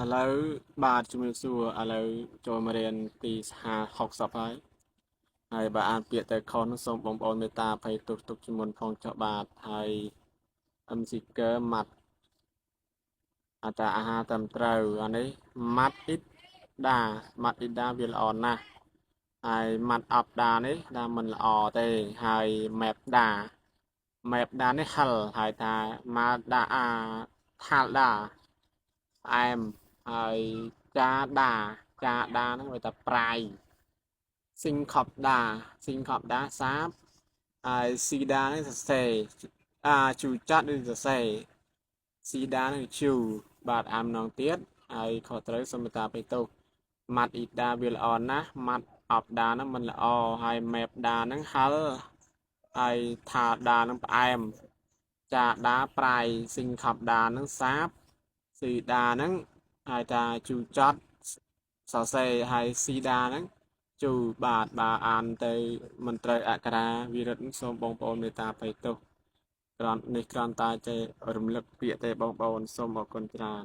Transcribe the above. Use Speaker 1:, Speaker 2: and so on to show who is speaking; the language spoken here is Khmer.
Speaker 1: ឥឡូវបាទជំរាបសួរឥឡូវចូលមករៀនទី60ហើយបើអានពាក្យទៅខុសនោះសូមបងប្អូនមេត្តាអភ័យទោសទុកជាមុនផងចុះបាទហើយ MCQ ម៉ាត់អត្រាអាហារត្រឹមត្រូវអានេះម៉ាត់អ៊ីតដាម៉ាត់អ៊ីដាវាល្អណាស់ហើយម៉ាត់អប់ដានេះដាមិនល្អទេហើយម៉ែបដានេះហិលហើយថាម៉ាដាអាថាលដាផ្អែមហើយចាដាហ្នឹងវាថាប្រៃស៊ីងខប់ដាសាបហើយស៊ីដានេះសរសេរជូចាត់នេះសរសេរស៊ីដានេះជូបាទអាម្ដងទៀតហើយខុសត្រូវសូមមេត្តាអភ័យទោសម៉ាត់អ៊ីដាវាល្អណាស់ម៉ាត់អប់ដាហ្នឹងមិនល្អហើយម៉ែបដាហ្នឹងហិលហើយថាដាហ្នឹងផ្អែមចាដាប្រៃស៊ីងខប់ដាហ្នឹងសាបស៊ីដាហ្នឹងហើយថាជូចត់សរសេរហើយស៊ីដាហ្នឹងជូបាទបើអានទៅមិនត្រូវអក្ខរាវិរុទ្ធសូមបងប្អូនមេត្តាអភ័យទោសគ្រាន់តែចេះរំលឹកពាក្យទេបងប្អូនសូមអរគុណច្រើន